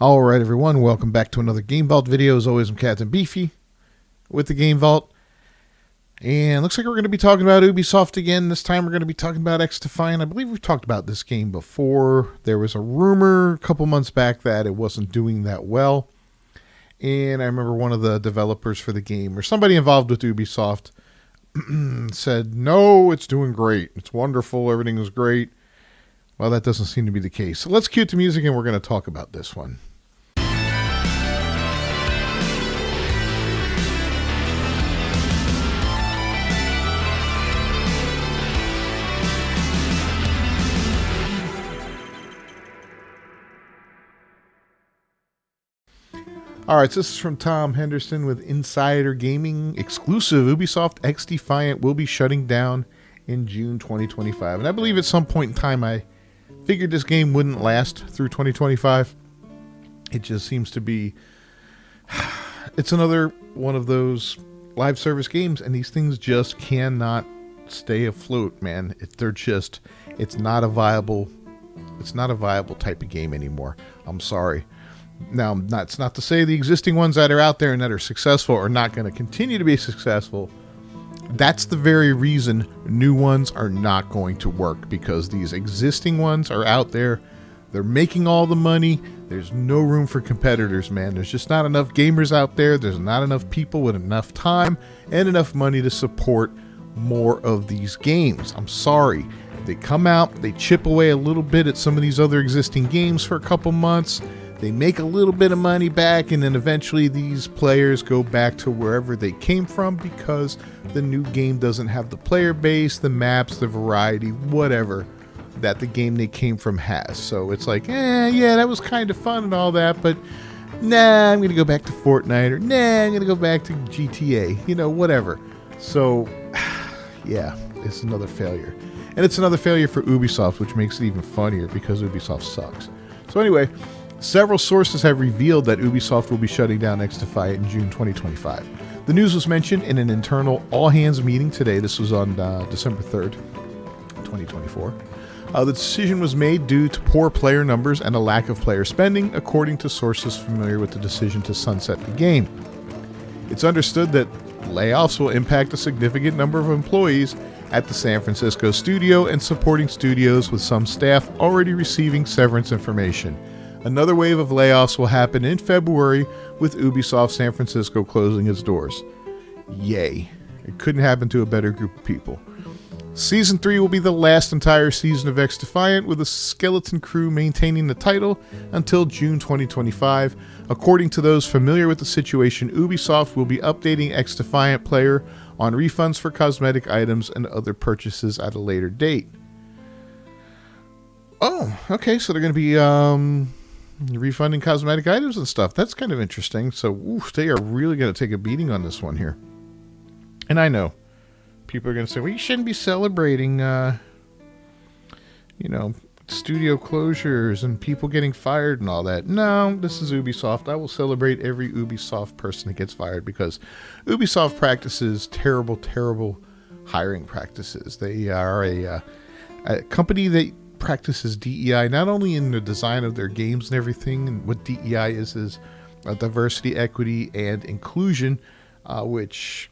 Alright everyone, welcome back to another Game Vault video. As always, I'm Captain Beefy with the Game Vault. And looks like we're going to be talking about Ubisoft again. This time we're going to be talking about XDefiant. I believe we've talked about this game before. There was a rumor a couple months back that it wasn't doing that well. And I remember one of the developers for the game, or somebody involved with Ubisoft, said, no, it's doing great. It's wonderful. Everything is great. Well, that doesn't seem to be the case. So let's cue the music and we're going to talk about this one. Alright, so this is from Tom Henderson with Insider Gaming. Exclusive Ubisoft XDefiant will be shutting down in June 2025. And I believe at some point in time I figured this game wouldn't last through 2025. It just seems to be... It's another one of those live service games, and these things just cannot stay afloat, man. It's not a viable type of game anymore. I'm sorry. Now, that's not to say the existing ones that are out there and that are successful are not going to continue to be successful. That's the very reason new ones are not going to work, because these existing ones are out there. They're making all the money. There's no room for competitors, man. There's just not enough gamers out there. There's not enough people with enough time and enough money to support more of these games. I'm sorry. They come out, they chip away a little bit at some of these other existing games for a couple months. They make a little bit of money back, and then eventually these players go back to wherever they came from because the new game doesn't have the player base, the maps, the variety, whatever that the game they came from has. So it's like, yeah, that was kind of fun and all that, but nah, I'm going to go back to Fortnite, or nah, I'm going to go back to GTA, whatever. So, yeah, it's another failure. And it's another failure for Ubisoft, which makes it even funnier because Ubisoft sucks. So anyway, several sources have revealed that Ubisoft will be shutting down XDefiant in June 2025. The news was mentioned in an internal all-hands meeting today. This was on December 3rd, 2024. The decision was made due to poor player numbers and a lack of player spending, according to sources familiar with the decision to sunset the game. It's understood that layoffs will impact a significant number of employees at the San Francisco studio and supporting studios, with some staff already receiving severance information. Another wave of layoffs will happen in February, with Ubisoft San Francisco closing its doors. Yay. It couldn't happen to a better group of people. Season 3 will be the last entire season of XDefiant, with a skeleton crew maintaining the title until June 2025. According to those familiar with the situation, Ubisoft will be updating XDefiant player on refunds for cosmetic items and other purchases at a later date. Oh, okay, so they're going to be refunding cosmetic items and stuff. That's kind of interesting. So they are really going to take a beating on this one here. And I know people are going to say, well, you shouldn't be celebrating, studio closures and people getting fired and all that. No, this is Ubisoft. I will celebrate every Ubisoft person that gets fired, because Ubisoft practices terrible, terrible hiring practices. They are a company that practices DEI, not only in the design of their games and everything, and what DEI is diversity, equity, and inclusion, which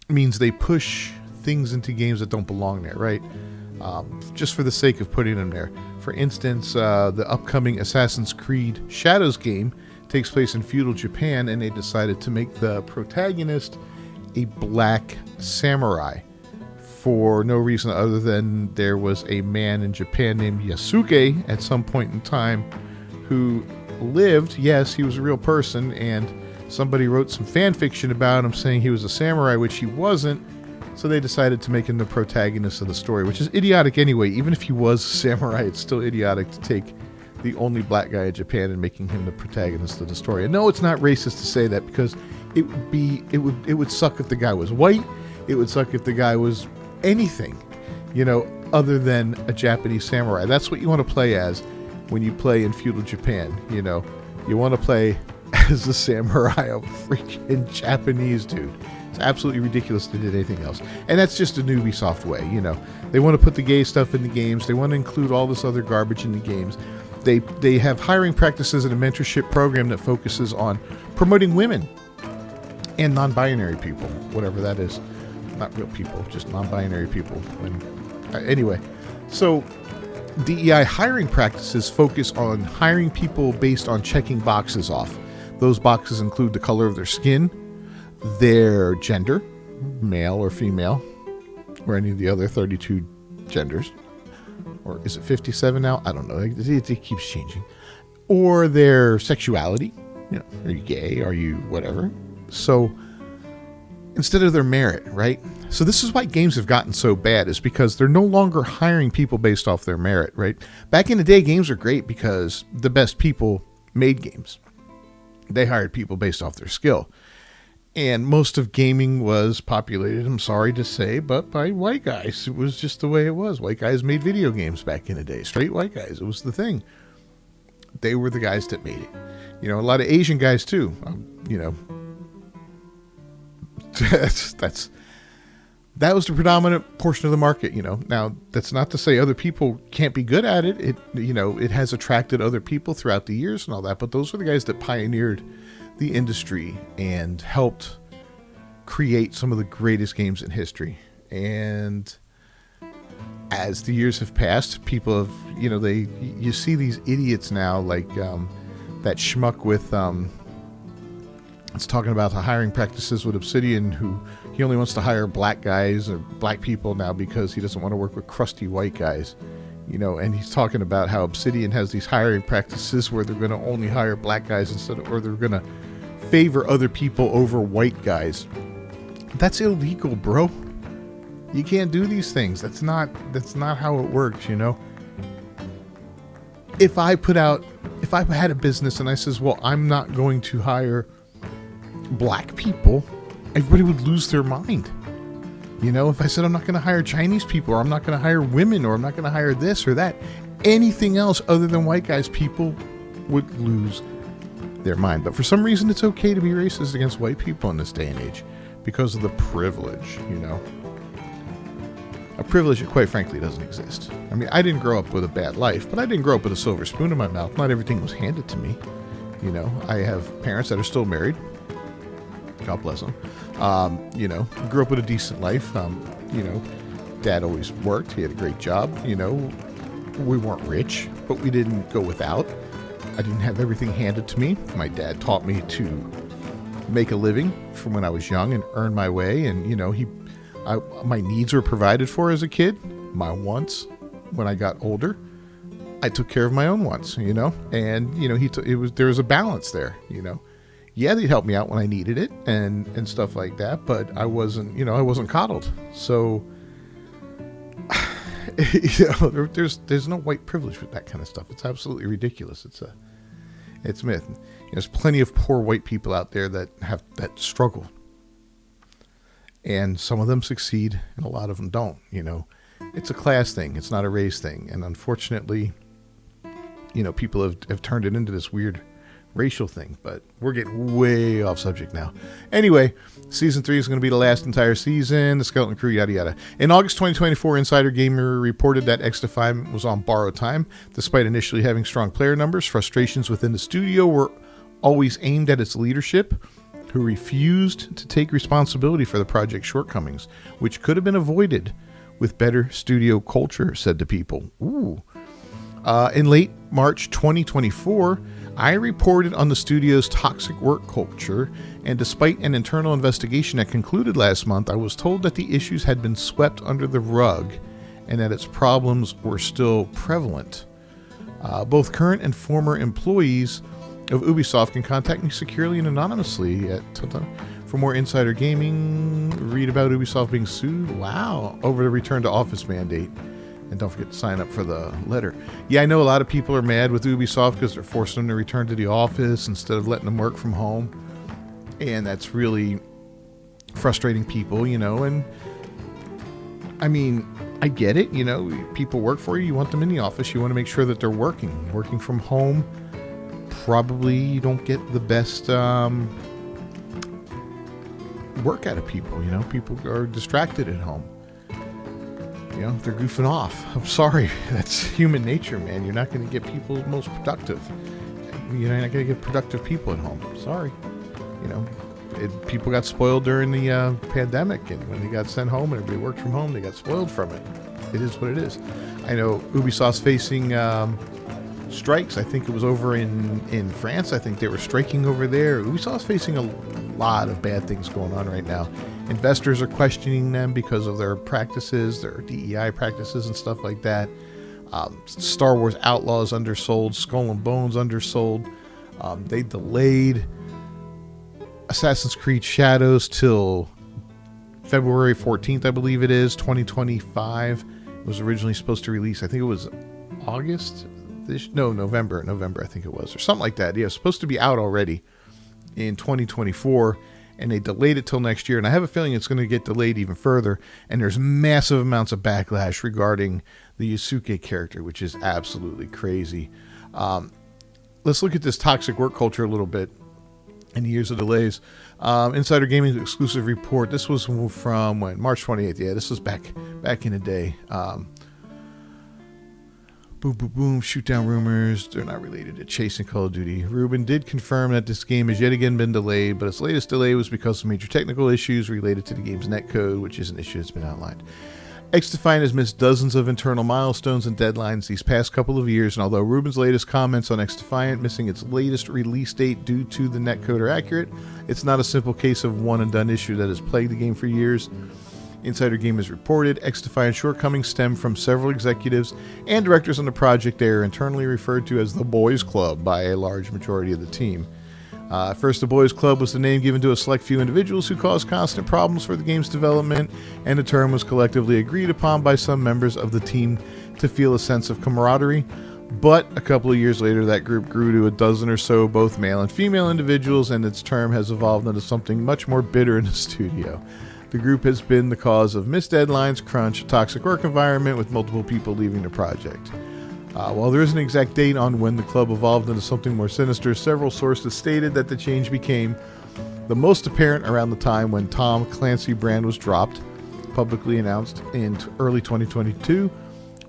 means they push things into games that don't belong there, right? Just for the sake of putting them there. For instance, the upcoming Assassin's Creed Shadows game takes place in feudal Japan, and they decided to make the protagonist a black samurai for no reason other than there was a man in Japan named Yasuke at some point in time who lived, yes, he was a real person, and somebody wrote some fan fiction about him saying he was a samurai, which he wasn't. So they decided to make him the protagonist of the story, which is idiotic anyway. Even if he was a samurai, it's still idiotic to take the only black guy in Japan and making him the protagonist of the story. And no, it's not racist to say that, because it would suck if the guy was white. It would suck if the guy was anything, other than a Japanese samurai. That's what you want to play as when you play in feudal Japan. You want to play as the samurai, a freaking Japanese dude. It's absolutely ridiculous to do anything else. And that's just a Ubisoft way, They want to put the gay stuff in the games. They want to include all this other garbage in the games. They have hiring practices and a mentorship program that focuses on promoting women and non-binary people, whatever that is. Not real people, just non-binary people. Anyway, so DEI hiring practices focus on hiring people based on checking boxes off. Those boxes include the color of their skin, their gender, male or female, or any of the other 32 genders. Or is it 57 now? I don't know. It keeps changing. Or their sexuality. Are you gay? Are you whatever? So instead of their merit, right? So this is why games have gotten so bad, is because they're no longer hiring people based off their merit, right? Back in the day, games were great because the best people made games. They hired people based off their skill. And most of gaming was populated, I'm sorry to say, but by white guys. It was just the way it was. White guys made video games back in the day. Straight white guys. It was the thing. They were the guys that made it. A lot of Asian guys too. That was the predominant portion of the market. Now that's not to say other people can't be good at it. It has attracted other people throughout the years and all that, but those were the guys that pioneered the industry and helped create some of the greatest games in history. And as the years have passed, people have, you see these idiots now, like that schmuck with it's talking about the hiring practices with Obsidian, who he only wants to hire black guys or black people now because he doesn't want to work with crusty white guys. And he's talking about how Obsidian has these hiring practices where they're going to only hire black guys or they're going to favor other people over white guys. That's illegal, bro. You can't do these things. That's not how it works, If I had a business and I says, well, I'm not going to hire black people, everybody would lose their mind. If I said I'm not going to hire Chinese people, or I'm not going to hire women, or I'm not going to hire this or that, anything else other than white guys, people would lose their mind. But for some reason, it's okay to be racist against white people in this day and age because of the privilege, A privilege that, quite frankly, doesn't exist. I mean, I didn't grow up with a bad life, but I didn't grow up with a silver spoon in my mouth. Not everything was handed to me. I have parents that are still married. God bless them. Grew up with a decent life. Dad always worked. He had a great job. We weren't rich, but we didn't go without. I didn't have everything handed to me. My dad taught me to make a living from when I was young and earn my way. And, my needs were provided for as a kid. My wants, when I got older, I took care of my own wants, and, there was a balance there, Yeah, they'd help me out when I needed it and stuff like that, but I wasn't coddled. So, there's no white privilege with that kind of stuff. It's absolutely ridiculous. It's myth. There's plenty of poor white people out there that struggle, and some of them succeed, and a lot of them don't. It's a class thing. It's not a race thing, and unfortunately, people have turned it into this weird racial thing, but we're getting way off subject now. Anyway, season 3 is going to be the last entire season, the skeleton crew, yada yada. In August 2024, Insider Gamer reported that XDefiant was on borrowed time. Despite initially having strong player numbers, frustrations within the studio were always aimed at its leadership, who refused to take responsibility for the project's shortcomings, which could have been avoided with better studio culture, said the people. In late March 2024, I reported on the studio's toxic work culture, and despite an internal investigation that concluded last month, I was told that the issues had been swept under the rug and that its problems were still prevalent. Both current and former employees of Ubisoft can contact me securely and anonymously for more insider gaming. Read about Ubisoft being sued. Wow. Over the return to office mandate. And don't forget to sign up for the letter. Yeah, I know a lot of people are mad with Ubisoft because they're forcing them to return to the office instead of letting them work from home. And that's really frustrating people, and I mean, I get it, people work for you, you want them in the office, you want to make sure that they're working from home. Probably you don't get the best work out of people, people are distracted at home. You know, they're goofing off. I'm sorry. That's human nature, man. You're not going to get people most productive. You're not going to get productive people at home. Sorry. You know, people got spoiled during the pandemic, and when they got sent home and everybody worked from home, they got spoiled from it. It is what it is. I know Ubisoft's facing strikes. I think it was over in France. I think they were striking over there. Ubisoft's facing a lot of bad things going on right now. Investors are questioning them because of their practices, their DEI practices and stuff like that. Star Wars Outlaws undersold, Skull and Bones undersold. They delayed Assassin's Creed Shadows till February 14th, I believe it is, 2025. It was originally supposed to release, I think it was August? November, I think it was, or something like that. Yeah, it was supposed to be out already in 2024, and they delayed it till next year, and I have a feeling it's going to get delayed even further, and there's massive amounts of backlash regarding the Yusuke character, which is absolutely crazy. Let's look at this toxic work culture a little bit and years of delays. Insider Gaming's exclusive report. This was from when? March 28th. Yeah, this was back in the day. Boom, boom, boom. Shoot down rumors. They're not related to chasing Call of Duty. Rubin did confirm that this game has yet again been delayed, but its latest delay was because of major technical issues related to the game's netcode, which is an issue that's been outlined. XDefiant has missed dozens of internal milestones and deadlines these past couple of years, and although Rubin's latest comments on XDefiant missing its latest release date due to the netcode are accurate, it's not a simple case of one-and-done issue that has plagued the game for years. Insider Game has reported XDefiant's shortcomings stem from several executives and directors on the project. They are internally referred to as the Boys Club by a large majority of the team. First, the Boys Club was the name given to a select few individuals who caused constant problems for the game's development, and the term was collectively agreed upon by some members of the team to feel a sense of camaraderie. But a couple of years later, that group grew to a dozen or so, both male and female individuals, and its term has evolved into something much more bitter in the studio. The group has been the cause of missed deadlines, crunch, a toxic work environment with multiple people leaving the project. While there isn't an exact date on when the club evolved into something more sinister, several sources stated that the change became the most apparent around the time when Tom Clancy brand was dropped, publicly announced in early 2022,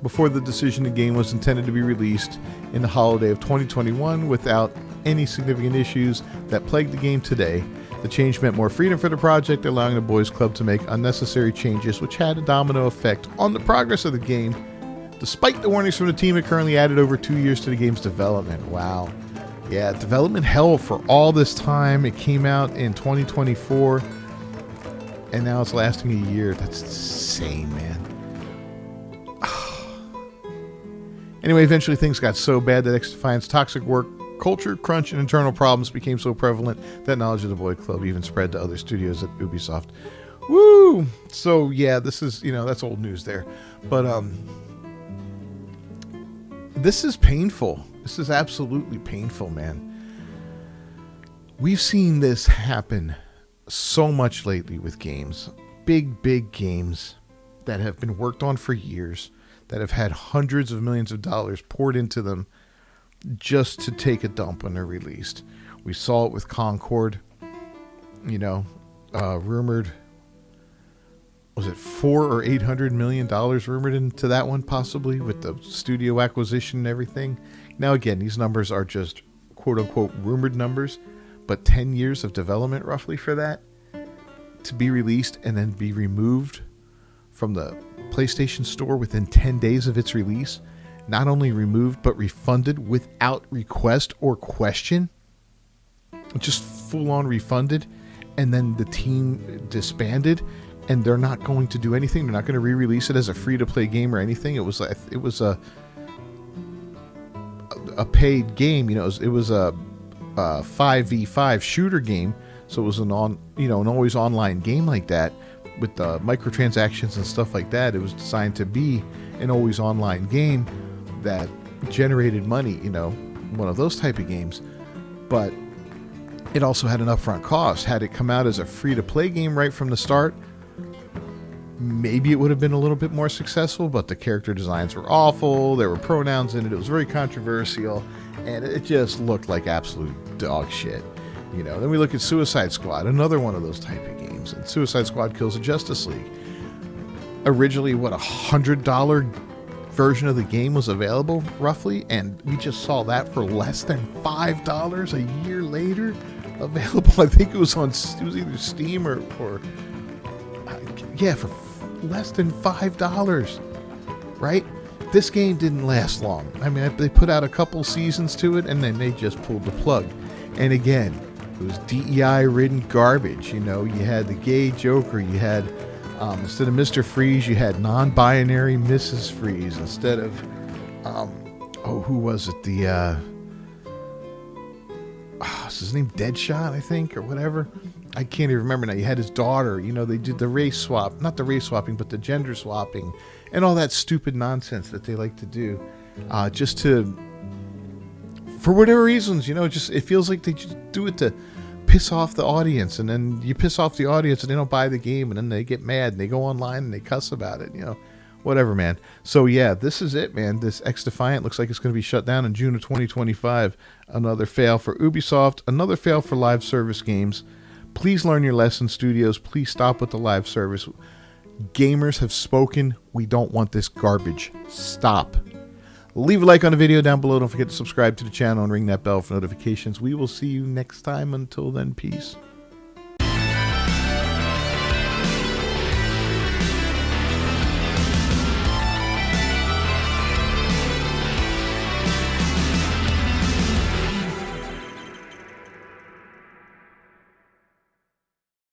before the decision the game was intended to be released in the holiday of 2021 without any significant issues that plague the game today. The change meant more freedom for the project, allowing the Boys Club to make unnecessary changes, which had a domino effect on the progress of the game. Despite the warnings from the team, it currently added over 2 years to the game's development. Wow. Yeah, development hell for all this time. It came out in 2024, and now it's lasting a year. That's insane, man. Anyway, eventually things got so bad that XDefiant's toxic work culture, crunch, and internal problems became so prevalent that knowledge of the Boy Club even spread to other studios at Ubisoft. Woo! So yeah, this is, that's old news there. But this is painful. This is absolutely painful, man. We've seen this happen so much lately with games. Big games that have been worked on for years, that have had hundreds of millions of dollars poured into them just to take a dump when they're released. We saw it with Concord, rumored, was it $400 or $800 million rumored into that one, possibly, with the studio acquisition and everything. Now again, these numbers are just quote unquote rumored numbers, but 10 years of development roughly for that to be released and then be removed from the PlayStation Store within 10 days of its release. Not only removed, but refunded without request or question. Just full on refunded. And then the team disbanded. And they're not going to do anything. They're not going to re-release it as a free-to-play game or anything. It was a paid game. It was a 5v5 shooter game. So it was an always online game like that. With the microtransactions and stuff like that. It was designed to be an always online game that generated money, one of those type of games. But it also had an upfront cost. Had it come out as a free-to-play game right from the start, maybe it would have been a little bit more successful, but the character designs were awful. There were pronouns in it. It was very controversial, and it just looked like absolute dog shit. Then we look at Suicide Squad, another one of those type of games, and Suicide Squad Kills the Justice League. originally, what, $100 version of the game was available, roughly, and we just saw that for less than $5 a year later available. I think it was either Steam or yeah, for less than $5, right? This game didn't last long. I mean, they put out a couple seasons to it, and then they just pulled the plug. And again, it was DEI-ridden garbage. You know, you had the gay Joker, you had instead of Mr. Freeze, you had non-binary Mrs. Freeze. Instead of, who was it? Is his name Deadshot, I think, or whatever? I can't even remember now. You had his daughter. You know, they did the race swap. Not the race swapping, but the gender swapping. And all that stupid nonsense that they like to do. Just to, for whatever reasons, you know, just it feels like they just do it to piss off the audience, and then you piss off the audience and they don't buy the game, and then they get mad and they go online and they cuss about it, you know, whatever, man. So yeah, this is it, man. This XDefiant looks like it's going to be shut down in June of 2025. Another fail for Ubisoft, another fail for live service games. Please learn your lesson, studios. Please stop with the live service. Gamers have spoken. We don't want this garbage. Stop. Leave a like on the video down below. Don't forget to subscribe to the channel and ring that bell for notifications. We will see you next time. Until then, peace.